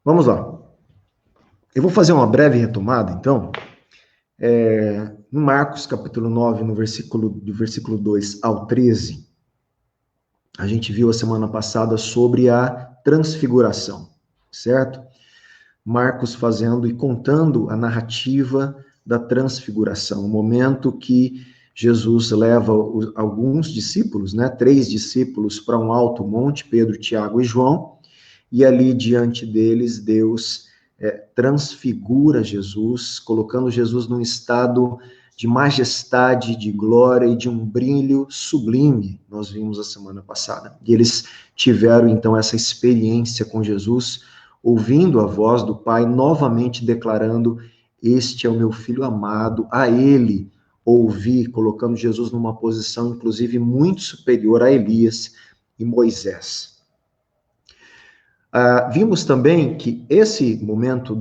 Vamos lá. Eu vou fazer uma breve retomada, então. Em Marcos, capítulo 9, do versículo 2 ao 13, a gente viu a semana passada sobre a transfiguração, certo? Marcos fazendo e contando a narrativa da transfiguração, o momento que Jesus leva alguns discípulos, né, 3 discípulos, para um alto monte, Pedro, Tiago e João, e ali diante deles, Deus transfigura Jesus, colocando Jesus num estado de majestade, de glória e de um brilho sublime, nós vimos a semana passada. E eles tiveram, então, essa experiência com Jesus, ouvindo a voz do Pai, novamente declarando: Este é o meu Filho amado, a Ele ouvi, colocando Jesus numa posição, inclusive, muito superior a Elias e Moisés. Vimos também que esse momento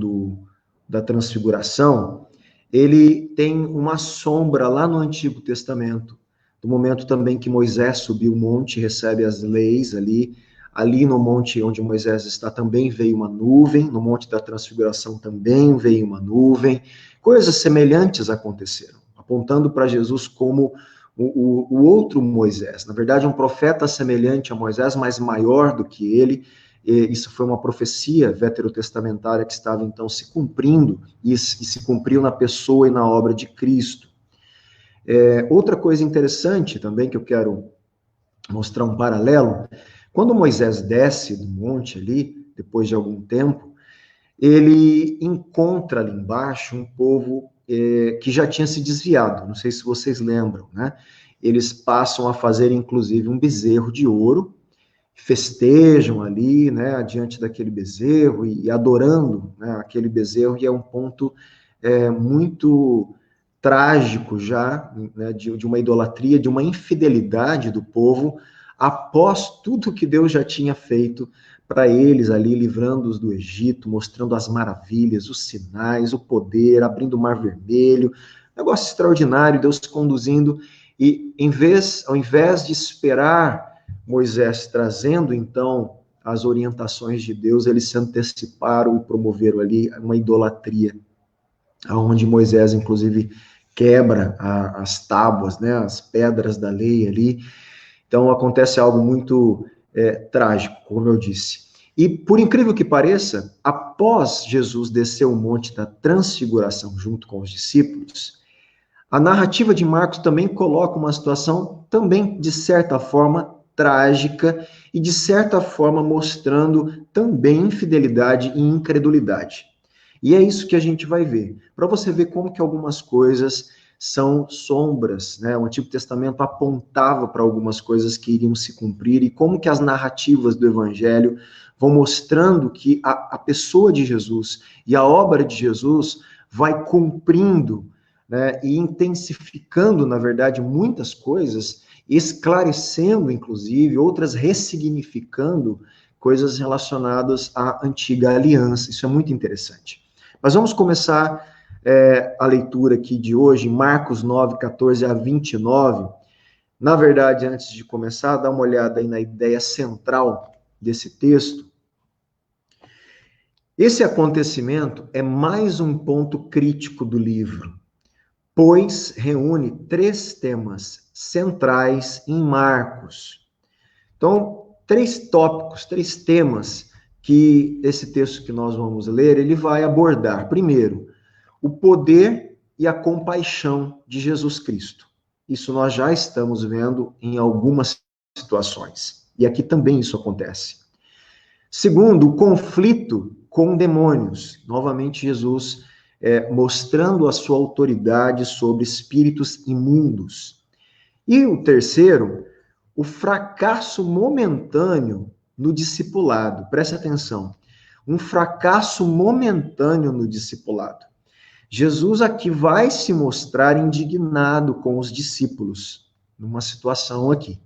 da transfiguração, ele tem uma sombra lá no Antigo Testamento, do momento também que Moisés subiu o monte, recebe as leis ali no monte onde Moisés está também veio uma nuvem, no monte da transfiguração também veio uma nuvem, coisas semelhantes aconteceram, apontando para Jesus como o outro Moisés, na verdade um profeta semelhante a Moisés, mas maior do que ele. Isso foi uma profecia veterotestamentária que estava então se cumprindo e se cumpriu na pessoa e na obra de Cristo. Outra coisa interessante também que eu quero mostrar um paralelo, quando Moisés desce do monte ali, depois de algum tempo, ele encontra ali embaixo um povo que já tinha se desviado, não sei se vocês lembram, né? Eles passam a fazer, inclusive, um bezerro de ouro, festejam ali, né, diante daquele bezerro e adorando, né, aquele bezerro, e é um ponto muito trágico já, né, de uma idolatria, de uma infidelidade do povo, após tudo que Deus já tinha feito para eles ali, livrando-os do Egito, mostrando as maravilhas, os sinais, o poder, abrindo o Mar Vermelho, negócio extraordinário, Deus conduzindo, e ao invés de esperar Moisés trazendo, então, as orientações de Deus, eles se anteciparam e promoveram ali uma idolatria, onde Moisés, inclusive, quebra as tábuas, né, as pedras da lei ali. Então, acontece algo muito trágico, como eu disse. E, por incrível que pareça, após Jesus descer o monte da transfiguração junto com os discípulos, a narrativa de Marcos também coloca uma situação também, de certa forma, trágica e, de certa forma, mostrando também infidelidade e incredulidade. E é isso que a gente vai ver. Para você ver como que algumas coisas são sombras, né? O Antigo Testamento apontava para algumas coisas que iriam se cumprir e como que as narrativas do Evangelho vão mostrando que a pessoa de Jesus e a obra de Jesus vai cumprindo, né, e intensificando, na verdade, muitas coisas, esclarecendo, inclusive, outras ressignificando coisas relacionadas à antiga aliança. Isso é muito interessante. Mas vamos começar a leitura aqui de hoje, Marcos 9, 14 a 29. Na verdade, antes de começar, dá uma olhada aí na ideia central desse texto. Esse acontecimento é mais um ponto crítico do livro, pois reúne 3 temas centrais em Marcos. Então, 3 tópicos, 3 temas que esse texto que nós vamos ler, ele vai abordar. Primeiro, o poder e a compaixão de Jesus Cristo. Isso nós já estamos vendo em algumas situações. E aqui também isso acontece. Segundo, o conflito com demônios. Novamente, Jesus mostrando a sua autoridade sobre espíritos imundos. E o terceiro, o fracasso momentâneo no discipulado. Preste atenção. Um fracasso momentâneo no discipulado. Jesus aqui vai se mostrar indignado com os discípulos, numa situação aqui.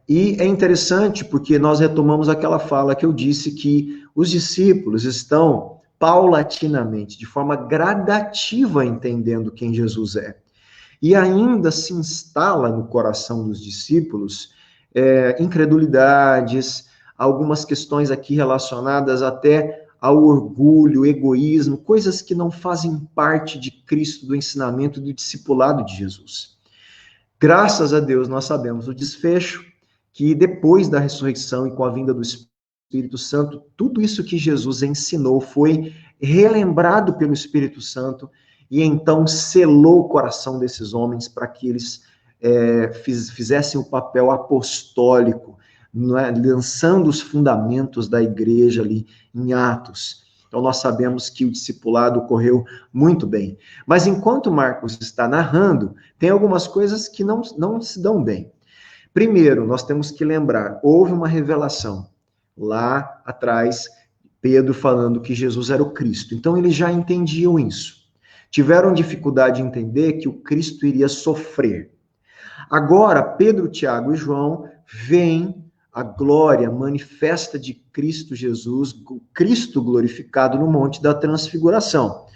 E é interessante porque nós retomamos aquela fala que eu disse que os discípulos estão paulatinamente, de forma gradativa, entendendo quem Jesus é. E ainda se instala no coração dos discípulos incredulidades, algumas questões aqui relacionadas até ao orgulho, egoísmo, coisas que não fazem parte de Cristo, do ensinamento do discipulado de Jesus. Graças a Deus nós sabemos o desfecho, que depois da ressurreição e com a vinda do Espírito Santo, tudo isso que Jesus ensinou foi relembrado pelo Espírito Santo e então selou o coração desses homens para que eles fizessem o papel apostólico, lançando os fundamentos da igreja ali em Atos. Então nós sabemos que o discipulado ocorreu muito bem. Mas enquanto Marcos está narrando, tem algumas coisas que não se dão bem. Primeiro, nós temos que lembrar, houve uma revelação lá atrás, Pedro falando que Jesus era o Cristo. Então eles já entendiam isso. Tiveram dificuldade de entender que o Cristo iria sofrer. Agora, Pedro, Tiago e João veem a glória manifesta de Cristo Jesus, o Cristo glorificado no Monte da Transfiguração.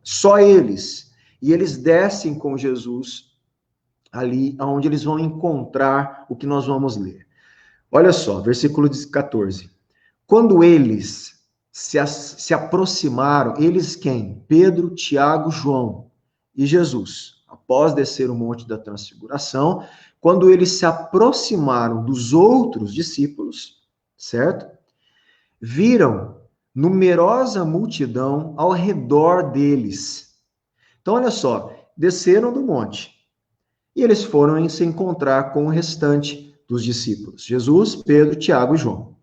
Só eles. E eles descem com Jesus ali, onde eles vão encontrar o que nós vamos ler. Olha só, versículo 14. Quando eles se aproximaram, eles quem? Pedro, Tiago, João e Jesus. Após descer o Monte da Transfiguração, quando eles se aproximaram dos outros discípulos, certo? Viram numerosa multidão ao redor deles. Então, olha só, desceram do monte e eles foram se encontrar com o restante dos discípulos, Jesus, Pedro, Tiago e João.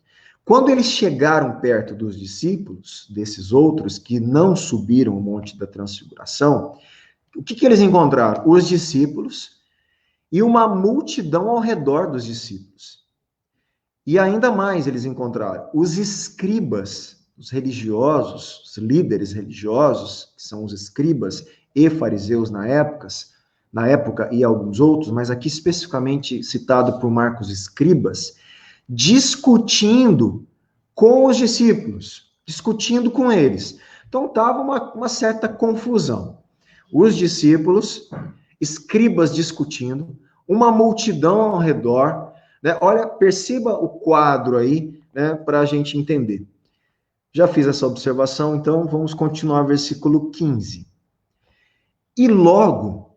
Quando eles chegaram perto dos discípulos, desses outros que não subiram o Monte da Transfiguração, o que eles encontraram? Os discípulos e uma multidão ao redor dos discípulos. E ainda mais eles encontraram os escribas, os religiosos, os líderes religiosos, que são os escribas e fariseus na época e alguns outros, mas aqui especificamente citado por Marcos, escribas, discutindo com os discípulos, discutindo com eles. Então estava uma certa confusão. Os discípulos, escribas discutindo, uma multidão ao redor, né? Olha, perceba o quadro aí, né, para a gente entender. Já fiz essa observação, então vamos continuar versículo 15. E logo,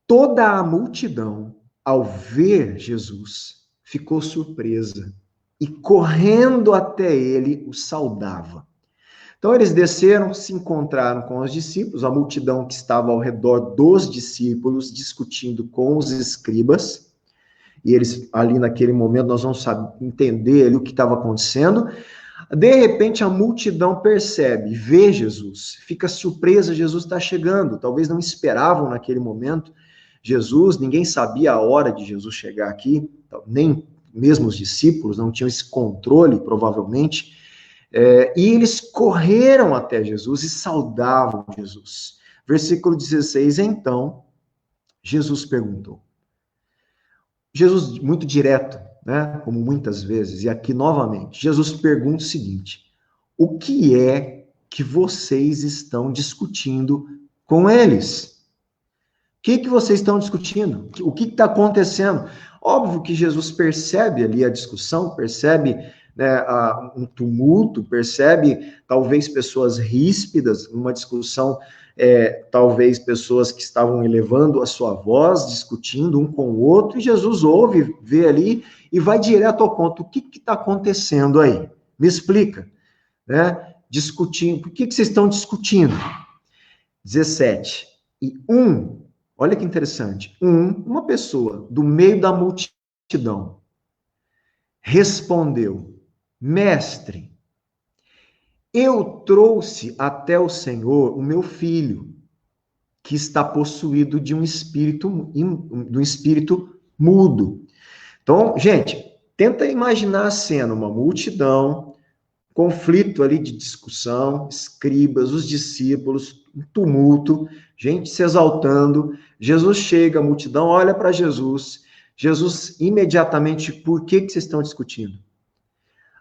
toda a multidão, ao ver Jesus, ficou surpresa e correndo até ele, o saudava. Então eles desceram, se encontraram com os discípulos, a multidão que estava ao redor dos discípulos, discutindo com os escribas, e eles ali naquele momento nós vamos entender ali o que estava acontecendo. De repente a multidão percebe, vê Jesus, fica surpresa, Jesus está chegando, talvez não esperavam naquele momento Jesus, ninguém sabia a hora de Jesus chegar aqui, nem mesmo os discípulos não tinham esse controle, provavelmente, e eles correram até Jesus e saudavam Jesus. Versículo 16, então, Jesus perguntou. Jesus, muito direto, né, como muitas vezes, e aqui novamente, Jesus pergunta o seguinte: o que é que vocês estão discutindo com eles? O que vocês estão discutindo? O que está acontecendo? Óbvio que Jesus percebe ali a discussão, percebe, né, um tumulto, percebe talvez pessoas ríspidas, uma discussão, talvez pessoas que estavam elevando a sua voz, discutindo um com o outro, e Jesus ouve, vê ali e vai direto ao ponto. O que está acontecendo aí? Me explica. Né? Discutindo. Por que vocês estão discutindo? 17. Olha que interessante, uma pessoa do meio da multidão respondeu: Mestre, eu trouxe até o Senhor o meu filho, que está possuído de um espírito mudo. Então, gente, tenta imaginar a cena, uma multidão, conflito ali de discussão, escribas, os discípulos, um tumulto, gente se exaltando, Jesus chega, a multidão olha para Jesus, Jesus imediatamente, por que vocês estão discutindo?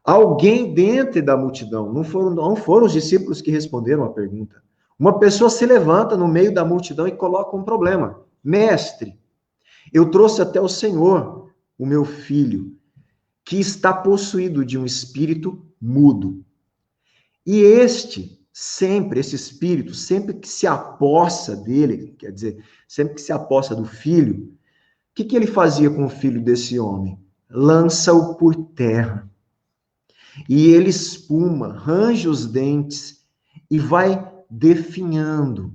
Alguém dentro da multidão, não foram os discípulos que responderam a pergunta, uma pessoa se levanta no meio da multidão e coloca um problema: Mestre, eu trouxe até o Senhor, o meu filho, que está possuído de um espírito mudo. E esse espírito, sempre que se apossa dele, quer dizer, sempre que se apossa do filho, o que ele fazia com o filho desse homem? Lança-o por terra. E ele espuma, range os dentes e vai definhando.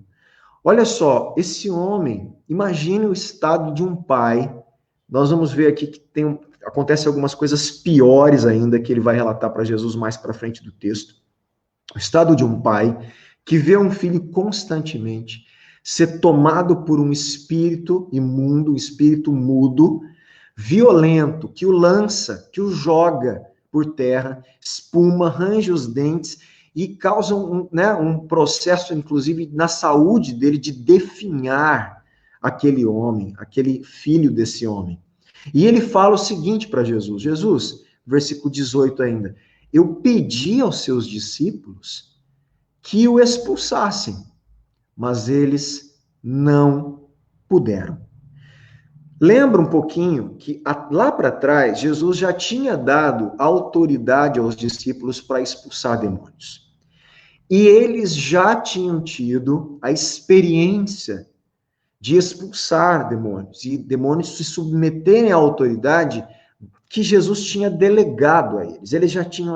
Olha só, esse homem, imagine o estado de um pai. Nós vamos ver aqui que acontece algumas coisas piores ainda que ele vai relatar para Jesus mais para frente do texto. O estado de um pai que vê um filho constantemente ser tomado por um espírito imundo, um espírito mudo, violento, que o lança, que o joga por terra, espuma, range os dentes e causa um processo, inclusive, na saúde dele de definhar aquele homem, aquele filho desse homem. E ele fala o seguinte para Jesus, versículo 18 ainda, eu pedi aos seus discípulos que o expulsassem, mas eles não puderam. Lembra um pouquinho que lá para trás, Jesus já tinha dado autoridade aos discípulos para expulsar demônios. E eles já tinham tido a experiência de expulsar demônios, e demônios se submeterem à autoridade que Jesus tinha delegado a eles. Eles já tinham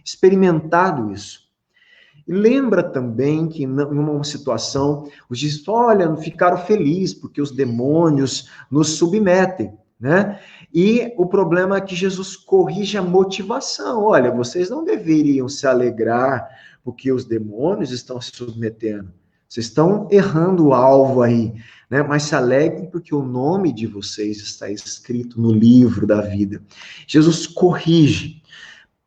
experimentado isso. E lembra também que em uma situação, os discípulos, olha, ficaram felizes porque os demônios nos submetem, né? E o problema é que Jesus corrige a motivação. Olha, vocês não deveriam se alegrar porque os demônios estão se submetendo. Vocês estão errando o alvo aí, né? Mas se alegrem porque o nome de vocês está escrito no livro da vida. Jesus corrige.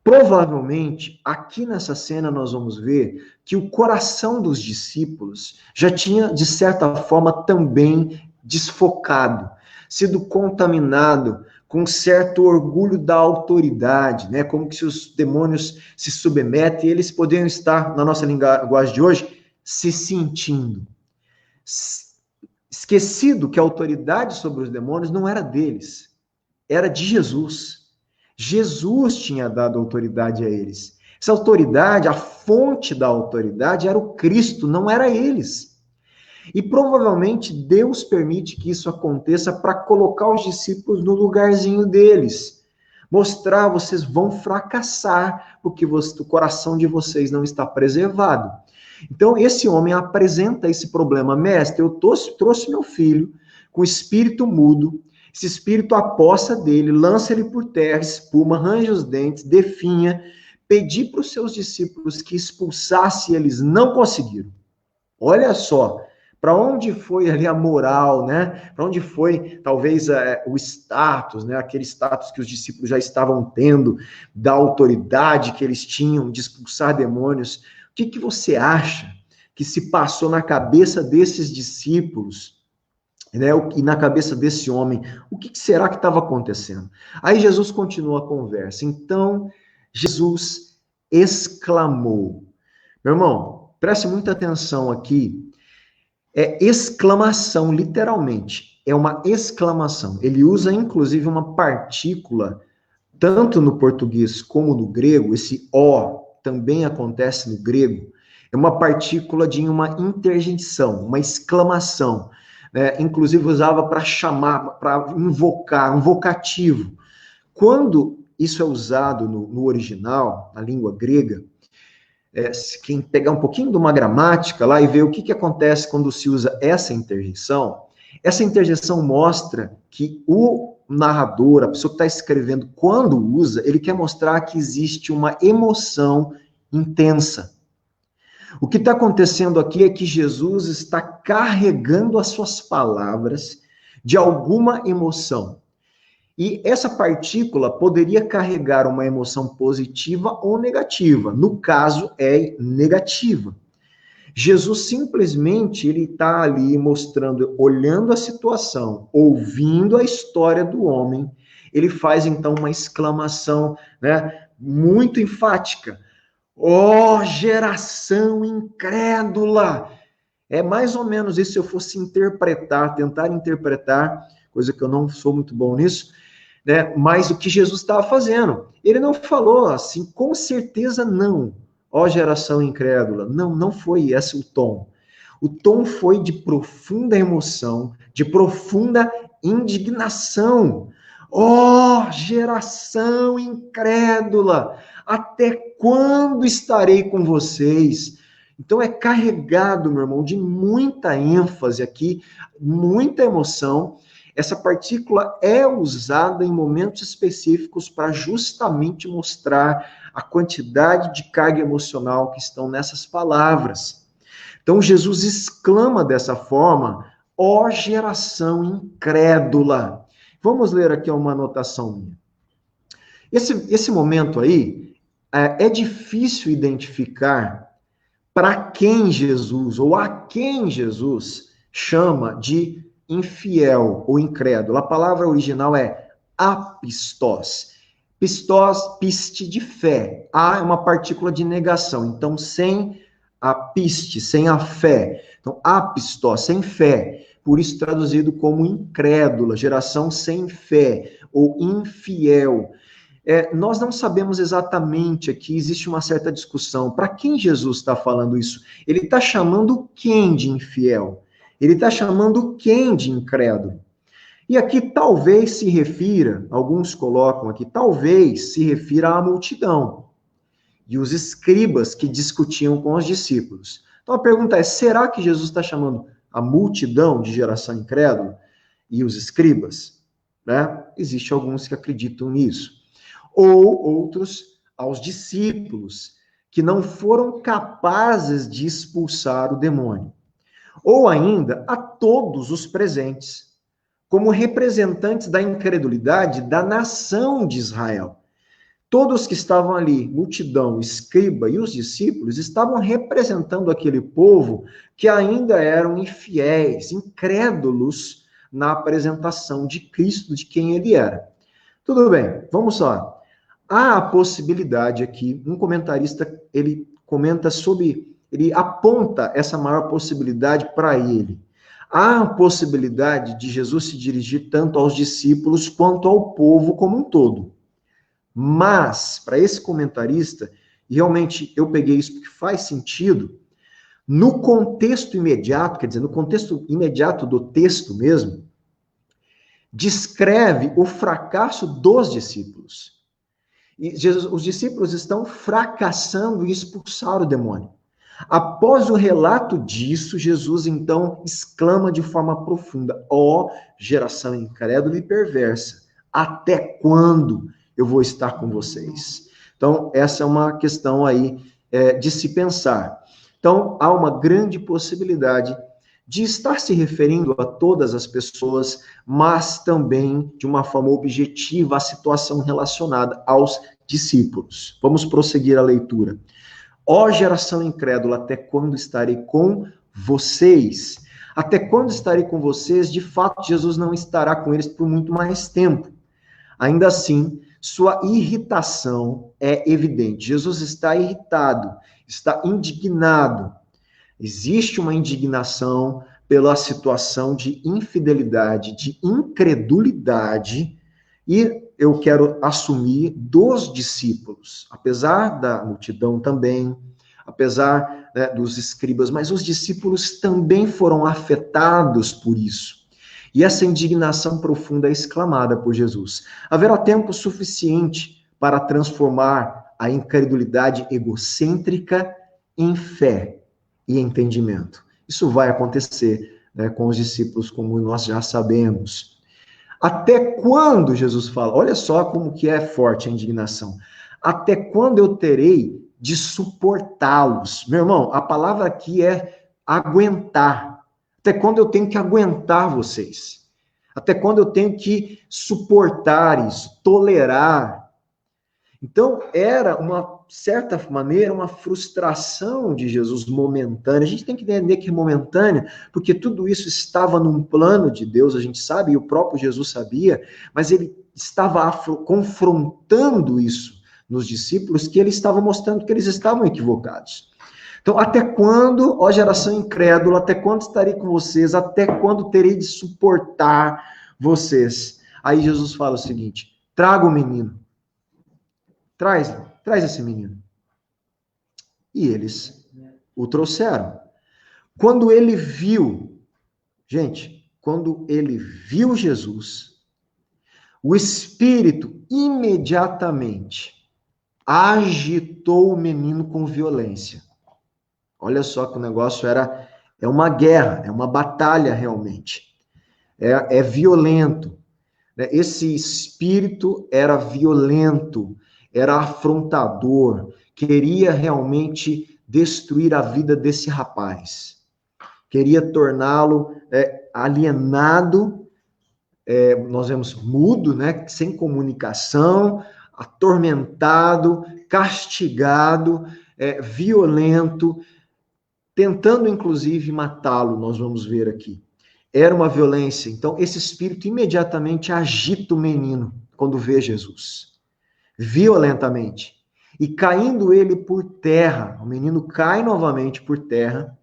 Provavelmente, aqui nessa cena nós vamos ver que o coração dos discípulos já tinha, de certa forma, também desfocado, sido contaminado com certo orgulho da autoridade, né? Como que se os demônios se submetem, eles poderiam estar, na nossa linguagem de hoje, se sentindo. Esquecido que a autoridade sobre os demônios não era deles, era de Jesus. Jesus tinha dado autoridade a eles. Essa autoridade, a fonte da autoridade era o Cristo, não era eles. E provavelmente Deus permite que isso aconteça para colocar os discípulos no lugarzinho deles. Mostrar, vocês vão fracassar, porque o coração de vocês não está preservado. Então, esse homem apresenta esse problema. Mestre, eu trouxe meu filho com espírito mudo, esse espírito aposta dele, lança ele por terra, espuma, arranja os dentes, definha, pedi para os seus discípulos que expulsasse, eles não conseguiram. Olha só, para onde foi ali a moral, né? Para onde foi, talvez, o status, né? Aquele status que os discípulos já estavam tendo, da autoridade que eles tinham de expulsar demônios. O que você acha que se passou na cabeça desses discípulos, né, e na cabeça desse homem? O que será que estava acontecendo? Aí Jesus continua a conversa. Então, Jesus exclamou. Meu irmão, preste muita atenção aqui. É exclamação, literalmente. É uma exclamação. Ele usa, inclusive, uma partícula, tanto no português como no grego. Esse O também acontece no grego. É uma partícula de uma interjeição, uma exclamação. Inclusive usava para chamar, para invocar, um vocativo. Quando isso é usado no original, na língua grega, quem pegar um pouquinho de uma gramática lá e ver o que acontece quando se usa essa interjeição mostra que o narrador, a pessoa que está escrevendo, quando usa, ele quer mostrar que existe uma emoção intensa. O que está acontecendo aqui é que Jesus está carregando as suas palavras de alguma emoção. E essa partícula poderia carregar uma emoção positiva ou negativa. No caso, é negativa. Jesus simplesmente ele está ali mostrando, olhando a situação, ouvindo a história do homem. Ele faz então uma exclamação, né, muito enfática. Ó, geração incrédula! É mais ou menos isso, se eu fosse tentar interpretar, coisa que eu não sou muito bom nisso, né? Mas o que Jesus estava fazendo? Ele não falou assim, com certeza não, ó geração incrédula. Não, não foi esse o tom. O tom foi de profunda emoção, de profunda indignação. Ó geração incrédula, até quando estarei com vocês? Então é carregado, meu irmão, de muita ênfase aqui, muita emoção. Essa partícula é usada em momentos específicos para justamente mostrar a quantidade de carga emocional que estão nessas palavras. Então Jesus exclama dessa forma: ó geração incrédula. Vamos ler aqui uma anotação minha. Esse momento aí é difícil identificar para quem Jesus, ou a quem Jesus chama de infiel ou incrédulo. A palavra original é apistós. Pistós, piste de fé. A é uma partícula de negação. Então, sem a piste, sem a fé. Então, apistós, sem fé. Por isso traduzido como incrédula, geração sem fé, ou infiel. Nós não sabemos exatamente aqui, existe uma certa discussão. Para quem Jesus está falando isso? Ele está chamando quem de infiel? Ele está chamando quem de incrédulo? E aqui talvez se refira, alguns colocam aqui, talvez se refira à multidão e os escribas que discutiam com os discípulos. Então a pergunta é, será que Jesus está chamando a multidão de geração incrédula e os escribas? Né? Existem alguns que acreditam nisso. Ou outros aos discípulos, que não foram capazes de expulsar o demônio. Ou ainda a todos os presentes, como representantes da incredulidade da nação de Israel. Todos que estavam ali, multidão, escriba e os discípulos, estavam representando aquele povo que ainda eram infiéis, incrédulos na apresentação de Cristo, de quem ele era. Tudo bem, vamos lá. Há a possibilidade aqui, um comentarista, ele comenta sobre, ele aponta essa maior possibilidade para ele. Há a possibilidade de Jesus se dirigir tanto aos discípulos quanto ao povo como um todo. Mas, para esse comentarista, e realmente eu peguei isso porque faz sentido, no contexto imediato, quer dizer, no contexto imediato do texto mesmo, descreve o fracasso dos discípulos. E os discípulos estão fracassando em expulsar o demônio. Após o relato disso, Jesus então exclama de forma profunda: ó geração incrédula e perversa, até quando eu vou estar com vocês? Então, essa é uma questão aí de se pensar. Então, há uma grande possibilidade de estar se referindo a todas as pessoas, mas também de uma forma objetiva à situação relacionada aos discípulos. Vamos prosseguir a leitura. Ó geração incrédula, até quando estarei com vocês? Até quando estarei com vocês? De fato, Jesus não estará com eles por muito mais tempo. Ainda assim, sua irritação é evidente. Jesus está irritado, está indignado. Existe uma indignação pela situação de infidelidade, de incredulidade, e eu quero assumir dos discípulos, apesar da multidão também, apesar dos escribas, mas os discípulos também foram afetados por isso. E essa indignação profunda é exclamada por Jesus. Haverá tempo suficiente para transformar a incredulidade egocêntrica em fé e entendimento. Isso vai acontecer com os discípulos, como nós já sabemos. Até quando, Jesus fala, olha só como que é forte a indignação. Até quando eu terei de suportá-los? Meu irmão, a palavra aqui é aguentar. Até quando eu tenho que aguentar vocês? Até quando eu tenho que suportar isso, tolerar? Então, era uma certa maneira, uma frustração de Jesus momentânea. A gente tem que entender que é momentânea, porque tudo isso estava num plano de Deus, a gente sabe, e o próprio Jesus sabia, mas ele estava confrontando isso nos discípulos, que ele estava mostrando que eles estavam equivocados. Então, até quando, ó geração incrédula, até quando estarei com vocês? Até quando terei de suportar vocês? Aí Jesus fala o seguinte: traga o menino. Traz esse menino. E eles o trouxeram. Quando ele viu, gente, quando ele viu Jesus, o Espírito imediatamente agitou o menino com violência. Olha só que o negócio é uma guerra, é uma batalha realmente. É violento. Esse espírito era violento, era afrontador, queria realmente destruir a vida desse rapaz. Queria torná-lo alienado, nós vemos mudo, né, sem comunicação, atormentado, castigado, violento, tentando inclusive matá-lo, nós vamos ver aqui. Era uma violência. Então, esse espírito imediatamente agita o menino quando vê Jesus. Violentamente. E caindo ele por terra, o menino cai novamente por terra,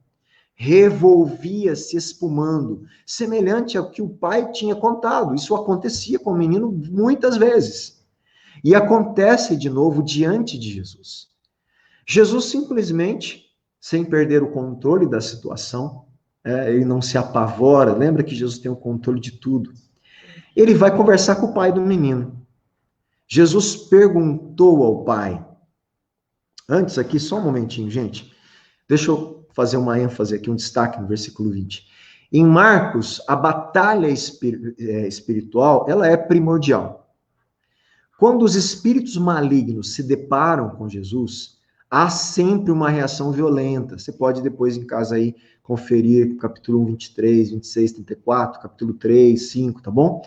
revolvia-se espumando, semelhante ao que o pai tinha contado. Isso acontecia com o menino muitas vezes. E acontece de novo diante de Jesus. Jesus simplesmente, sem perder o controle da situação, ele não se apavora, lembra que Jesus tem o controle de tudo. Ele vai conversar com o pai do menino. Jesus perguntou ao pai. Antes aqui, só um momentinho, gente. Deixa eu fazer uma ênfase aqui, um destaque no versículo 20. Em Marcos, a batalha espiritual, ela é primordial. Quando os espíritos malignos se deparam com Jesus, há sempre uma reação violenta. Você pode depois em casa aí conferir capítulo 1, 23, 26, 34, capítulo 3, 5, tá bom?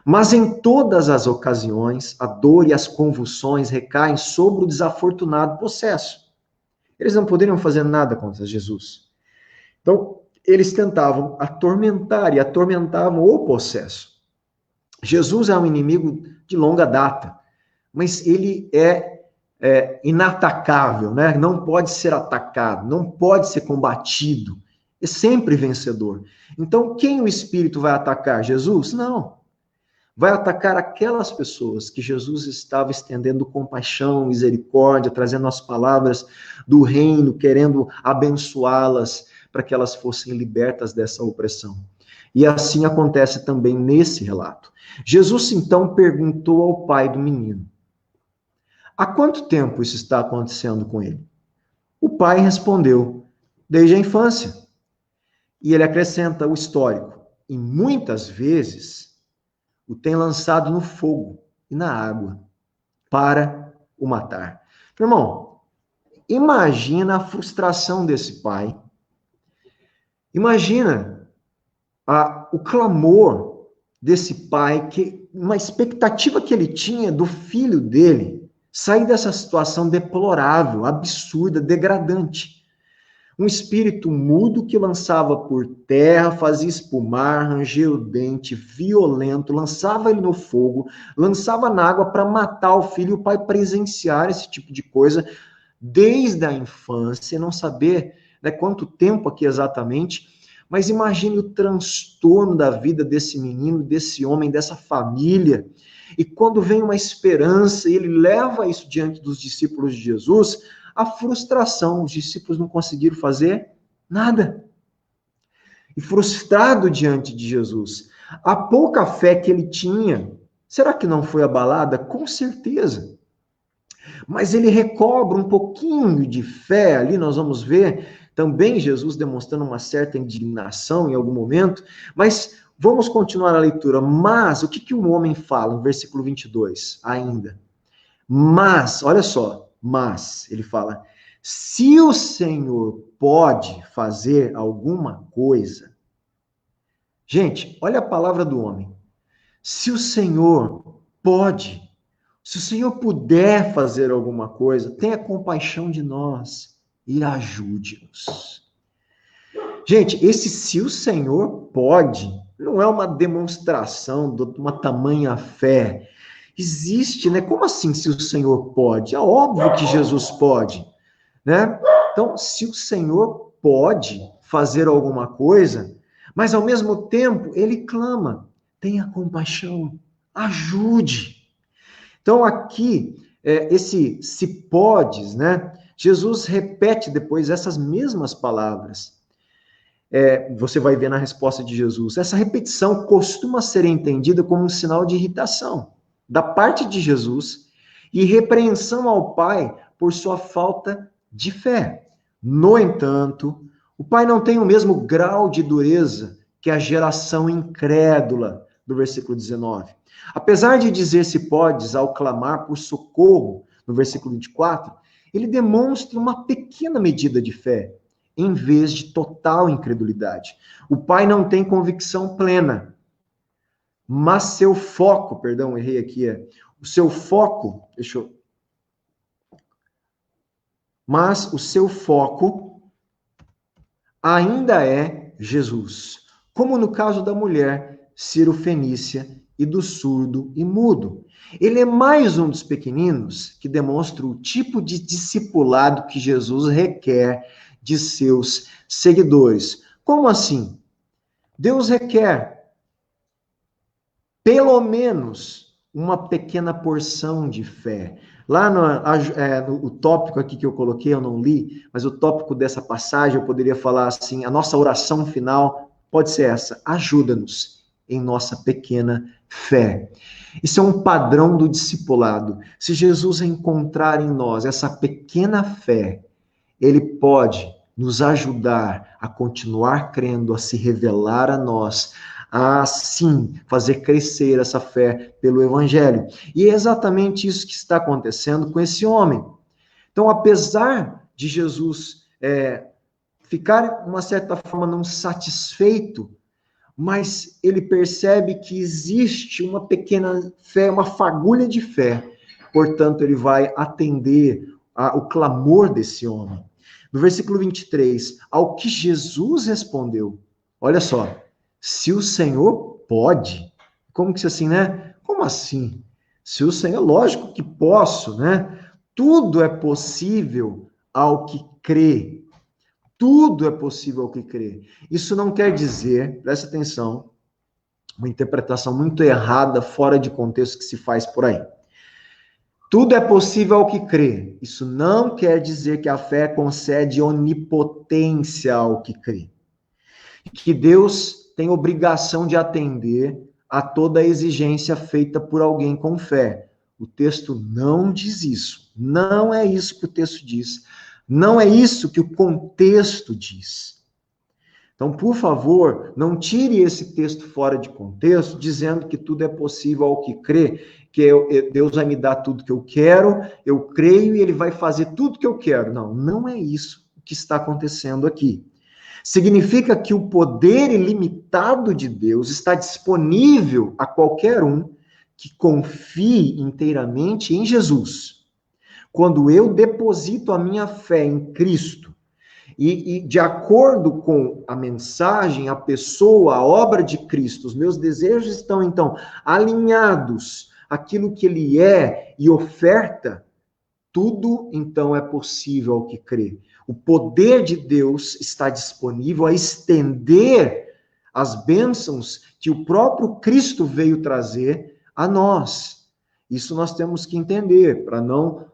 Mas em todas as ocasiões, a dor e as convulsões recaem sobre o desafortunado possesso. Eles não poderiam fazer nada contra Jesus. Então, eles tentavam atormentar e atormentavam o possesso. Jesus é um inimigo de longa data, mas ele é inatacável, né? Não pode ser atacado, não pode ser combatido, é sempre vencedor. Então, quem o Espírito vai atacar? Jesus? Não. Vai atacar aquelas pessoas que Jesus estava estendendo compaixão, misericórdia, trazendo as palavras do reino, querendo abençoá-las para que elas fossem libertas dessa opressão. E assim acontece também nesse relato. Jesus, então, perguntou ao pai do menino: há quanto tempo isso está acontecendo com ele? O pai respondeu: desde a infância. E ele acrescenta o histórico: e muitas vezes o tem lançado no fogo e na água para o matar. Irmão, imagina a frustração desse pai. Imagina o clamor desse pai, uma expectativa que ele tinha do filho dele sair dessa situação deplorável, absurda, degradante. Um espírito mudo que lançava por terra, fazia espumar, ranger o dente, violento, lançava ele no fogo, lançava na água para matar o filho, e o pai presenciar esse tipo de coisa desde a infância, não saber, né, quanto tempo aqui exatamente, mas imagine o transtorno da vida desse menino, desse homem, dessa família. E quando vem uma esperança e ele leva isso diante dos discípulos de Jesus, a frustração, os discípulos não conseguiram fazer nada. E frustrado diante de Jesus, a pouca fé que ele tinha, será que não foi abalada? Com certeza. Mas ele recobra um pouquinho de fé, ali nós vamos ver também Jesus demonstrando uma certa indignação em algum momento, mas vamos continuar a leitura. Mas, o que o homem fala no versículo 22 ainda? Mas, olha só, mas, ele fala, se o Senhor pode fazer alguma coisa, gente, olha a palavra do homem, se o Senhor pode, se o Senhor puder fazer alguma coisa, tenha compaixão de nós e ajude-nos. Gente, esse se o Senhor pode, não é uma demonstração de uma tamanha fé. Existe, né? Como assim se o Senhor pode? É óbvio que Jesus pode, né? Então, se o Senhor pode fazer alguma coisa, mas ao mesmo tempo ele clama, tenha compaixão, ajude. Então, aqui, esse se podes, né? Jesus repete depois essas mesmas palavras. Você vai ver na resposta de Jesus. Essa repetição costuma ser entendida como um sinal de irritação da parte de Jesus e repreensão ao Pai por sua falta de fé. No entanto, o Pai não tem o mesmo grau de dureza que a geração incrédula do versículo 19. Apesar de dizer se podes ao clamar por socorro, no versículo 24, ele demonstra uma pequena medida de fé, em vez de total incredulidade. O Pai não tem convicção plena, mas seu foco, perdão, errei aqui, o seu foco, mas o seu foco ainda é Jesus, como no caso da mulher Ciro-fenícia e do surdo e mudo. Ele é mais um dos pequeninos que demonstra o tipo de discipulado que Jesus requer de seus seguidores. Como assim? Deus requer pelo menos uma pequena porção de fé. Lá no tópico aqui que eu coloquei, eu não li, mas o tópico dessa passagem eu poderia falar assim, a nossa oração final pode ser essa: ajuda-nos em nossa pequena fé. Isso é um padrão do discipulado. Se Jesus encontrar em nós essa pequena fé, ele pode nos ajudar a continuar crendo, a se revelar a nós, a sim fazer crescer essa fé pelo Evangelho. E é exatamente isso que está acontecendo com esse homem. Então, apesar de Jesus ficar, de uma certa forma, não satisfeito, mas ele percebe que existe uma pequena fé, uma fagulha de fé, portanto, ele vai atender o clamor desse homem. No versículo 23, ao que Jesus respondeu, olha só, se o Senhor pode, como que assim, né? Como assim? Se o Senhor, lógico que posso, né? Tudo é possível ao que crê. Tudo é possível ao que crê. Isso não quer dizer, presta atenção, uma interpretação muito errada, fora de contexto que se faz por aí. Tudo é possível ao que crê. Isso não quer dizer que a fé concede onipotência ao que crê. Que Deus tem obrigação de atender a toda exigência feita por alguém com fé. O texto não diz isso. Não é isso que o texto diz. Não é isso que o contexto diz. Então, por favor, não tire esse texto fora de contexto, dizendo que tudo é possível ao que crê, que Deus vai me dar tudo que eu quero, eu creio e ele vai fazer tudo que eu quero. Não, não é isso que está acontecendo aqui. Significa que o poder ilimitado de Deus está disponível a qualquer um que confie inteiramente em Jesus. Quando eu deposito a minha fé em Cristo, e de acordo com a mensagem, a pessoa, a obra de Cristo, os meus desejos estão, então, alinhados àquilo que ele é e oferta, tudo, então, é possível ao que crê. O poder de Deus está disponível a estender as bênçãos que o próprio Cristo veio trazer a nós. Isso nós temos que entender, para não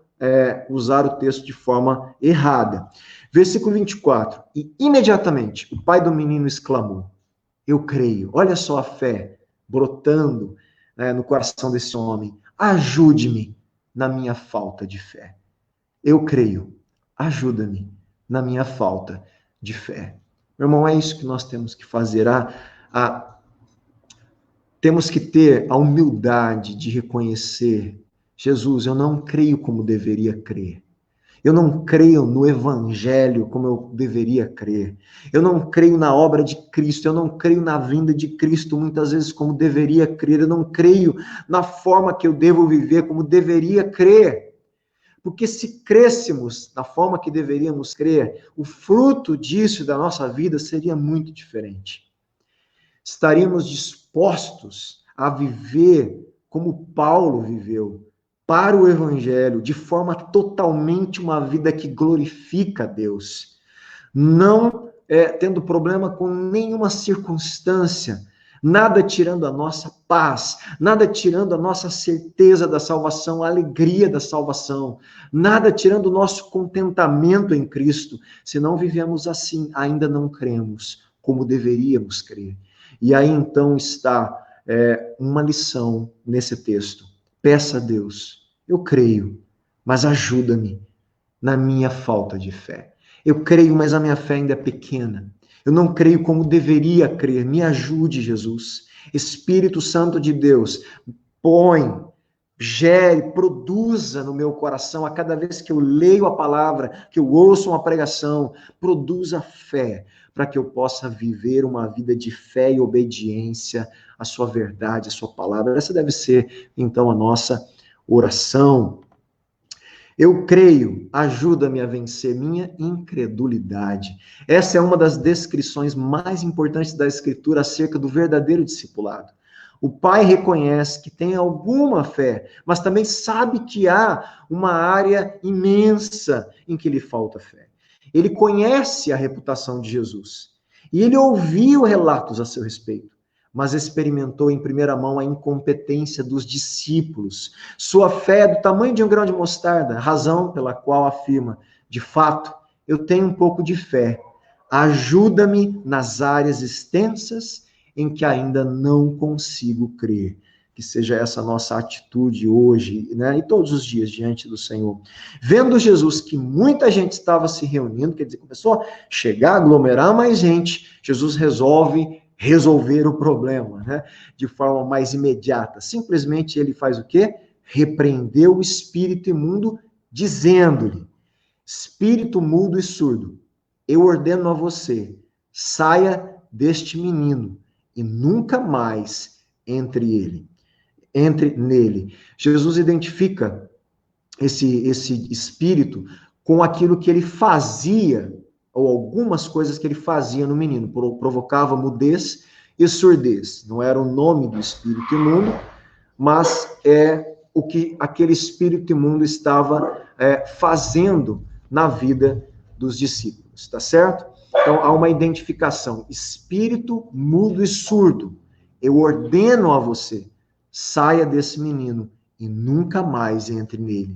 usar o texto de forma errada. Versículo 24. E imediatamente o pai do menino exclamou: eu creio. Olha só a fé brotando no coração desse homem. Ajude-me na minha falta de fé. Eu creio. Ajuda-me na minha falta de fé. Meu irmão, é isso que nós temos que fazer. Temos que ter a humildade de reconhecer: Jesus, eu não creio como deveria crer. Eu não creio no Evangelho como eu deveria crer. Eu não creio na obra de Cristo. Eu não creio na vinda de Cristo muitas vezes como deveria crer. Eu não creio na forma que eu devo viver como deveria crer. Porque se crêssemos da forma que deveríamos crer, o fruto disso da nossa vida seria muito diferente. Estaríamos dispostos a viver como Paulo viveu, para o Evangelho, de forma totalmente uma vida que glorifica a Deus. Não tendo problema com nenhuma circunstância, Nada tirando a nossa paz, nada tirando a nossa certeza da salvação, a alegria da salvação, nada tirando o nosso contentamento em Cristo. Se não vivemos assim, ainda não cremos como deveríamos crer. E aí então está uma lição nesse texto. Peça a Deus, eu creio, mas ajuda-me na minha falta de fé. Eu creio, mas a minha fé ainda é pequena. Eu não creio como deveria crer. Me ajude, Jesus. Espírito Santo de Deus, põe, gere, produza no meu coração, a cada vez que eu leio a palavra, que eu ouço uma pregação, produza fé, para que eu possa viver uma vida de fé e obediência à sua verdade, à sua palavra. Essa deve ser, então, a nossa oração. Eu creio, ajuda-me a vencer minha incredulidade. Essa é uma das descrições mais importantes da Escritura acerca do verdadeiro discipulado. O pai reconhece que tem alguma fé, mas também sabe que há uma área imensa em que lhe falta fé. Ele conhece a reputação de Jesus e ele ouviu relatos a seu respeito, mas experimentou em primeira mão a incompetência dos discípulos. Sua fé é do tamanho de um grão de mostarda, razão pela qual afirma: de fato, eu tenho um pouco de fé. Ajuda-me nas áreas extensas em que ainda não consigo crer. Que seja essa nossa atitude hoje, né, e todos os dias diante do Senhor. Vendo Jesus que muita gente estava se reunindo, quer dizer, começou a chegar, aglomerar mais gente, Jesus resolver o problema, né, de forma mais imediata. Simplesmente ele faz o quê? Repreendeu o espírito imundo, dizendo-lhe: espírito mudo e surdo, eu ordeno a você, saia deste menino e nunca mais entre nele. Jesus identifica esse espírito com aquilo que ele fazia, ou algumas coisas que ele fazia no menino, provocava mudez e surdez. Não era o nome do espírito imundo, mas é o que aquele espírito imundo estava fazendo na vida dos discípulos, tá certo? Então, há uma identificação. Espírito mudo e surdo, eu ordeno a você, saia desse menino e nunca mais entre nele.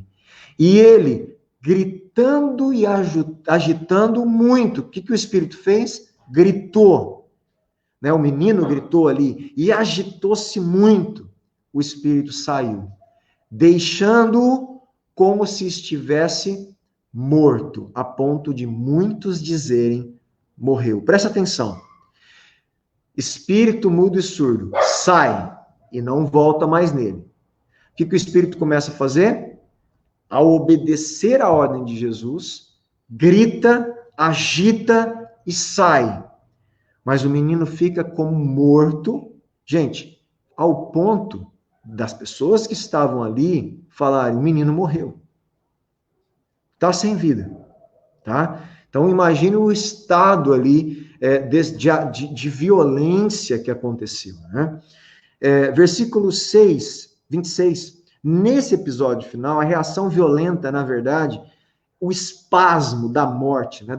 E ele, gritando e agitando muito, o que o Espírito fez? Gritou. Né? O menino gritou ali e agitou-se muito. O Espírito saiu, deixando-o como se estivesse morto, a ponto de muitos dizerem: morreu. Presta atenção. Espírito mudo e surdo, sai e não volta mais nele. O que o Espírito começa a fazer? Ao obedecer a ordem de Jesus, grita, agita e sai. Mas o menino fica como morto, gente, ao ponto das pessoas que estavam ali falarem: o menino morreu. Está sem vida, tá? Então imagine o estado ali de violência que aconteceu, né? Versículo 26. Nesse episódio final, a reação violenta, na verdade, o espasmo da morte, né,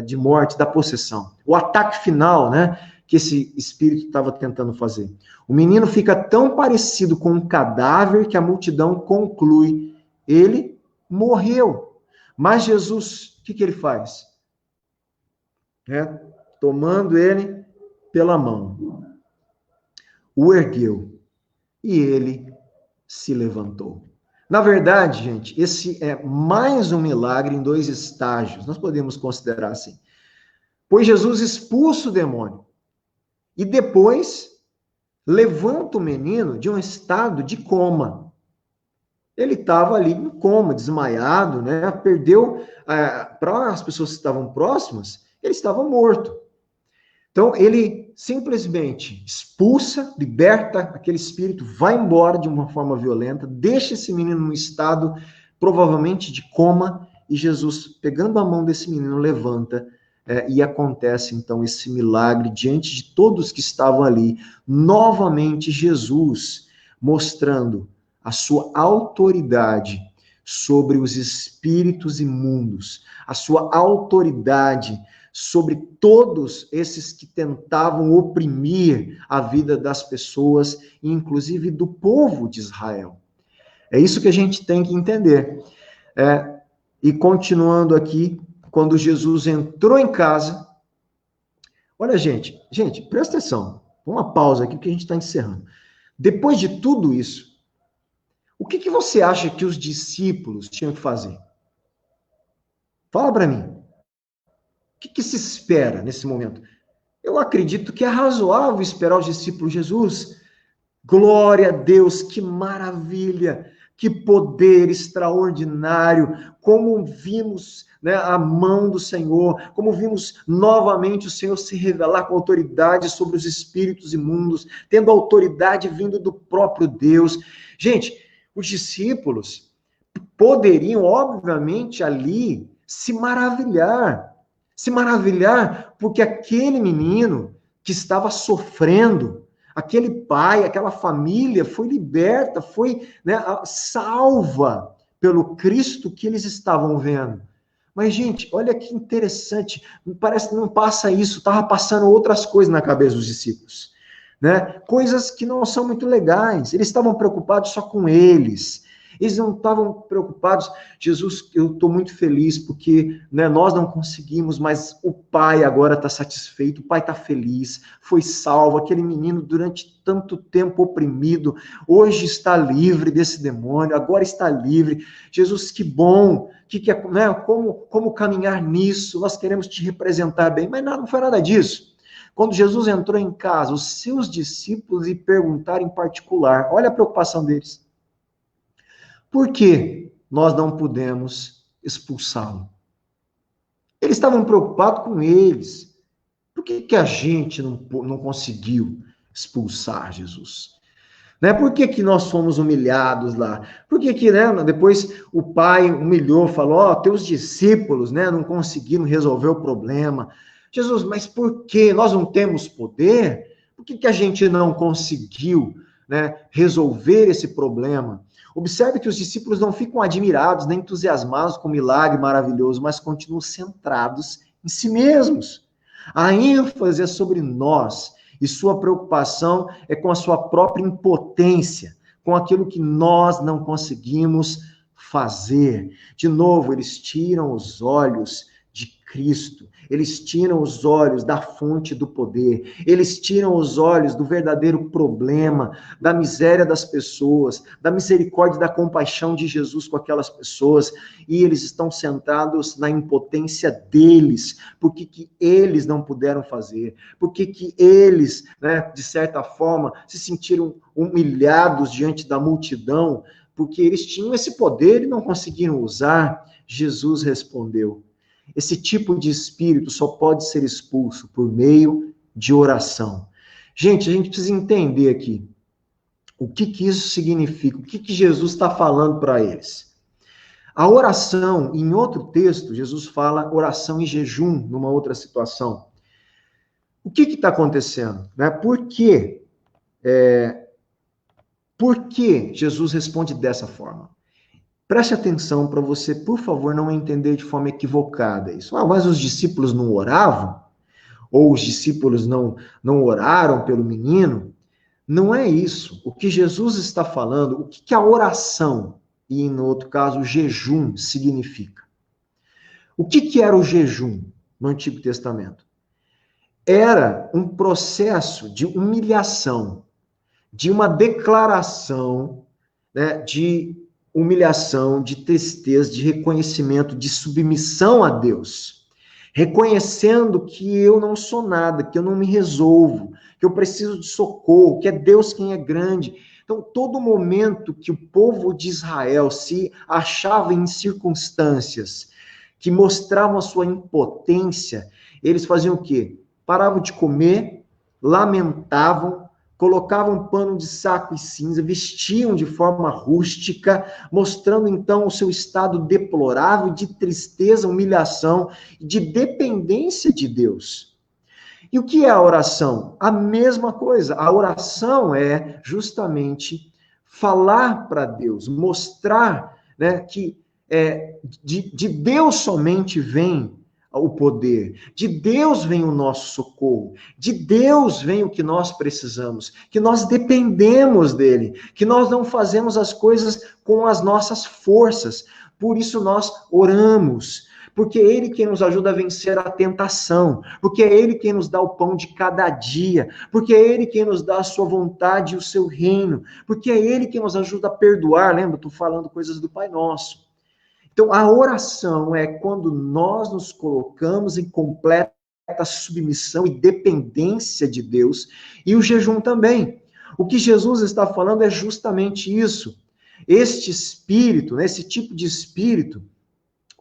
de morte, da possessão. O ataque final, né, que esse espírito estava tentando fazer. O menino fica tão parecido com um cadáver que a multidão conclui: ele morreu. Mas Jesus, o que ele faz? Tomando ele pela mão, o ergueu e ele se levantou. Na verdade, gente, esse é mais um milagre em 2 estágios, nós podemos considerar assim. Pois Jesus expulsa o demônio e depois levanta o menino de um estado de coma. Ele estava ali em coma, desmaiado, né? Perdeu, para as pessoas que estavam próximas, ele estava morto. Então, ele simplesmente expulsa, liberta aquele espírito, vai embora de uma forma violenta, deixa esse menino num estado provavelmente de coma, e Jesus, pegando a mão desse menino, levanta, e acontece então esse milagre diante de todos que estavam ali. Novamente, Jesus mostrando a sua autoridade sobre os espíritos imundos, a sua autoridade sobre todos esses que tentavam oprimir a vida das pessoas, inclusive do povo de Israel. É isso que a gente tem que entender. E continuando aqui, quando Jesus entrou em casa, olha, gente, presta atenção, uma pausa aqui que a gente está encerrando. Depois de tudo isso, o que você acha que os discípulos tinham que fazer? Fala para mim. O que se espera nesse momento? Eu acredito que é razoável esperar os discípulos de Jesus. Glória a Deus, que maravilha, que poder extraordinário, como vimos, né, a mão do Senhor, como vimos novamente o Senhor se revelar com autoridade sobre os espíritos imundos, tendo autoridade vindo do próprio Deus. Gente, os discípulos poderiam, obviamente, ali se maravilhar porque aquele menino que estava sofrendo, aquele pai, aquela família foi liberta, foi, né, salva pelo Cristo que eles estavam vendo. Mas, gente, olha que interessante, parece que não passa isso, estava passando outras coisas na cabeça dos discípulos, né? Coisas que não são muito legais, eles estavam preocupados só com eles não estavam preocupados. Jesus, eu estou muito feliz porque, né, nós não conseguimos, mas o pai agora está satisfeito, o pai está feliz, foi salvo, aquele menino durante tanto tempo oprimido, hoje está livre desse demônio, agora está livre. Jesus, que bom, né, como caminhar nisso, nós queremos te representar bem, mas não foi nada disso. Quando Jesus entrou em casa, os seus discípulos lhe perguntaram em particular, olha a preocupação deles. Por que nós não pudemos expulsá-lo? Eles estavam preocupados com eles. Por que a gente não conseguiu expulsar Jesus? Né? Por que nós fomos humilhados lá? Por que né, depois o pai humilhou, falou, teus discípulos, né, não conseguiram resolver o problema. Jesus, mas por que? Nós não temos poder? Por que a gente não conseguiu, né, resolver esse problema? Observe que os discípulos não ficam admirados, nem entusiasmados com o milagre maravilhoso, mas continuam centrados em si mesmos. A ênfase é sobre nós, e sua preocupação é com a sua própria impotência, com aquilo que nós não conseguimos fazer. De novo, eles tiram os olhos de Cristo, eles tiram os olhos da fonte do poder, eles tiram os olhos do verdadeiro problema, da miséria das pessoas, da misericórdia e da compaixão de Jesus com aquelas pessoas, e eles estão centrados na impotência deles, porque que eles não puderam fazer, porque que eles, né, de certa forma, se sentiram humilhados diante da multidão, porque eles tinham esse poder e não conseguiram usar. Jesus respondeu, esse tipo de espírito só pode ser expulso por meio de oração. Gente, a gente precisa entender aqui o que isso significa, o que Jesus está falando para eles. A oração, em outro texto, Jesus fala oração em jejum, numa outra situação. O que está acontecendo? Né? Por que Jesus responde dessa forma? Preste atenção para você, por favor, não entender de forma equivocada isso. Mas os discípulos não oravam? Ou os discípulos não oraram pelo menino? Não é isso. O que Jesus está falando, o que a oração, e no outro caso, o jejum, significa? O que era o jejum no Antigo Testamento? Era um processo de humilhação, de uma declaração, né, de humilhação, de tristeza, de reconhecimento, de submissão a Deus. Reconhecendo que eu não sou nada, que eu não me resolvo, que eu preciso de socorro, que é Deus quem é grande. Então, todo momento que o povo de Israel se achava em circunstâncias que mostravam a sua impotência, eles faziam o quê? Paravam de comer, lamentavam, colocavam um pano de saco e cinza, vestiam de forma rústica, mostrando então o seu estado deplorável de tristeza, humilhação e de dependência de Deus. E o que é a oração? A mesma coisa. A oração é justamente falar para Deus, mostrar, né, que de Deus somente vem o poder, de Deus vem o nosso socorro, de Deus vem o que nós precisamos, que nós dependemos dele, que nós não fazemos as coisas com as nossas forças, por isso nós oramos, porque é ele quem nos ajuda a vencer a tentação, porque é ele quem nos dá o pão de cada dia, porque é ele quem nos dá a sua vontade e o seu reino, porque é ele quem nos ajuda a perdoar, lembra? Estou falando coisas do Pai Nosso. Então, a oração é quando nós nos colocamos em completa submissão e dependência de Deus, e o jejum também. O que Jesus está falando é justamente isso. Este espírito, né, esse tipo de espírito,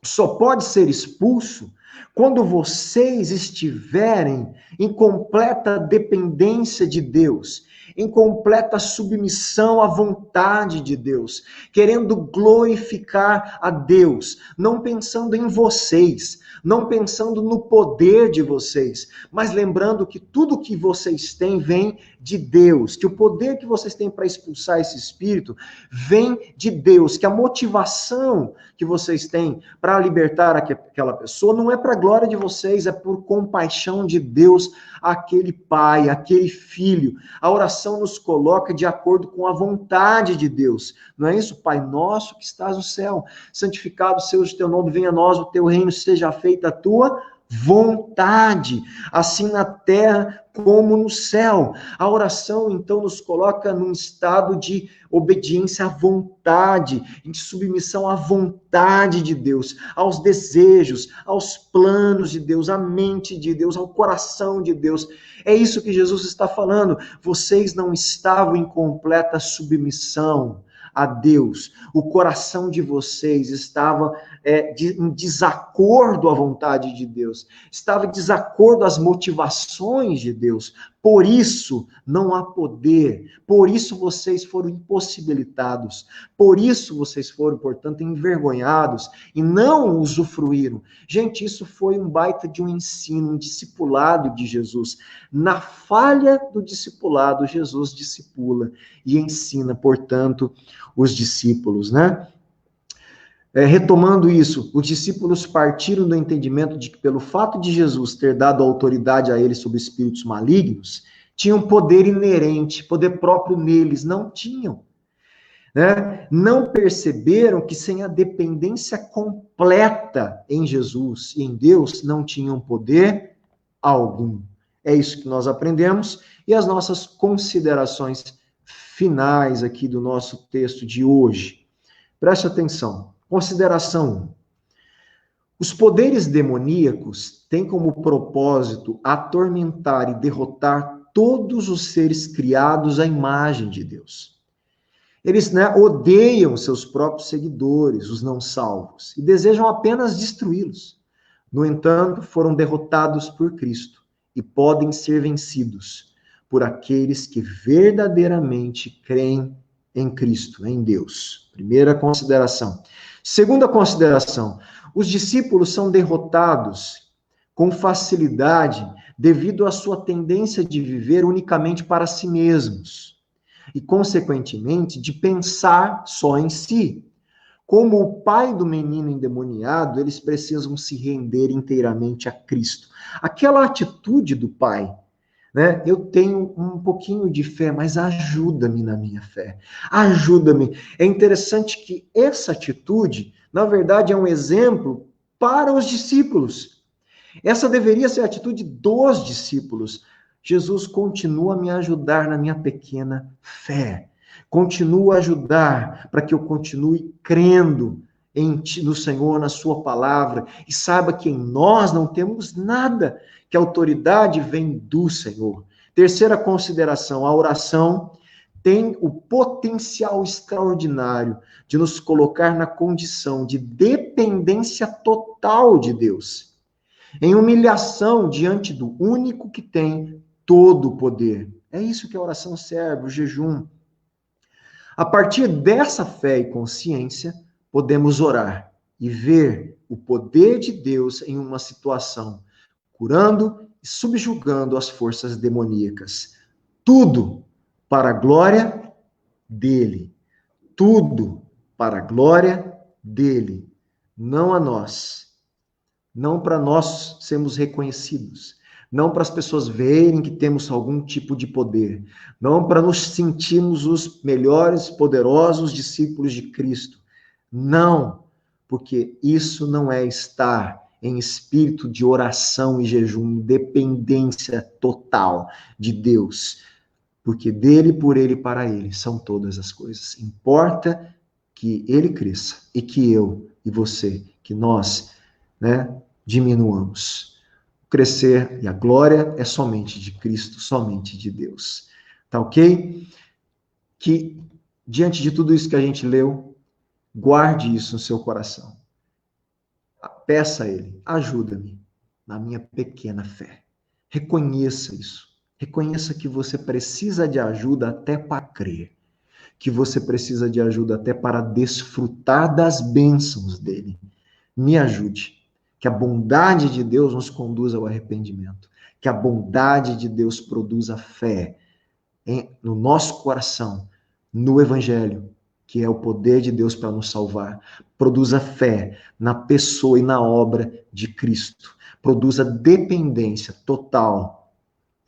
só pode ser expulso quando vocês estiverem em completa dependência de Deus, em completa submissão à vontade de Deus, querendo glorificar a Deus, não pensando em vocês, não pensando no poder de vocês, mas lembrando que tudo que vocês têm vem de Deus, que o poder que vocês têm para expulsar esse espírito vem de Deus, que a motivação que vocês têm para libertar aquela pessoa não é para a glória de vocês, é por compaixão de Deus, aquele pai, aquele filho. A oração nos coloca de acordo com a vontade de Deus. Não é isso? Pai nosso que estás no céu, santificado seja o teu nome, venha a nós o teu reino, seja feita a tua vontade, assim na terra como no céu. A oração, então, nos coloca num estado de obediência à vontade, de submissão à vontade de Deus, aos desejos, aos planos de Deus, à mente de Deus, ao coração de Deus. É isso que Jesus está falando. Vocês não estavam em completa submissão a Deus. O coração de vocês estava em desacordo à vontade de Deus, estava em desacordo às motivações de Deus. Por isso não há poder, por isso vocês foram impossibilitados, por isso vocês foram, portanto, envergonhados e não usufruíram. Gente, isso foi um baita de um ensino, um discipulado de Jesus. Na falha do discipulado, Jesus discipula e ensina, portanto, os discípulos, né? Retomando isso, os discípulos partiram do entendimento de que, pelo fato de Jesus ter dado autoridade a eles sobre espíritos malignos, tinham poder inerente, poder próprio neles. Não tinham. Né? Não perceberam que sem a dependência completa em Jesus e em Deus, não tinham poder algum. É isso que nós aprendemos e as nossas considerações finais aqui do nosso texto de hoje. Preste atenção. Consideração 1. Os poderes demoníacos têm como propósito atormentar e derrotar todos os seres criados à imagem de Deus. Eles, odeiam seus próprios seguidores, os não salvos, e desejam apenas destruí-los. No entanto, foram derrotados por Cristo e podem ser vencidos por aqueles que verdadeiramente creem em Cristo, em Deus. Primeira consideração. Segunda consideração, os discípulos são derrotados com facilidade devido à sua tendência de viver unicamente para si mesmos e, consequentemente, de pensar só em si. Como o pai do menino endemoniado, eles precisam se render inteiramente a Cristo. Aquela atitude do pai, né? Eu tenho um pouquinho de fé, mas ajuda-me na minha fé. Ajuda-me. É interessante que essa atitude, na verdade, é um exemplo para os discípulos. Essa deveria ser a atitude dos discípulos. Jesus continua a me ajudar na minha pequena fé. Continua a ajudar para que eu continue crendo no Senhor, na sua palavra, e saiba que em nós não temos nada, que a autoridade vem do Senhor. Terceira consideração, a oração tem o potencial extraordinário de nos colocar na condição de dependência total de Deus, em humilhação diante do único que tem todo o poder. É isso que a oração serve, o jejum. A partir dessa fé e consciência, podemos orar e ver o poder de Deus em uma situação, curando e subjugando as forças demoníacas. Tudo para a glória dele. Tudo para a glória dele. Não a nós. não para nós sermos reconhecidos, não para as pessoas verem que temos algum tipo de poder, não para nos sentirmos os melhores, poderosos discípulos de Cristo. Não, porque isso não é estar em espírito de oração e jejum, dependência total de Deus, porque dele, por ele e para ele são todas as coisas. Importa que ele cresça e que eu e você, que nós, diminuamos. O crescer e a glória é somente de Cristo, somente de Deus. Tá ok? Que diante de tudo isso que a gente leu, guarde isso no seu coração. Peça a ele, ajuda-me na minha pequena fé. Reconheça isso. Reconheça que você precisa de ajuda até para crer. Que você precisa de ajuda até para desfrutar das bênçãos dele. Me ajude. Que a bondade de Deus nos conduza ao arrependimento. Que a bondade de Deus produza fé no nosso coração, no Evangelho, que é o poder de Deus para nos salvar. Produza fé na pessoa e na obra de Cristo. Produza dependência total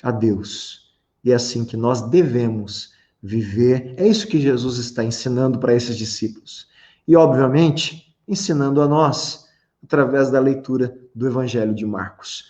a Deus. E é assim que nós devemos viver. É isso que Jesus está ensinando para esses discípulos. E, obviamente, ensinando a nós, através da leitura do Evangelho de Marcos.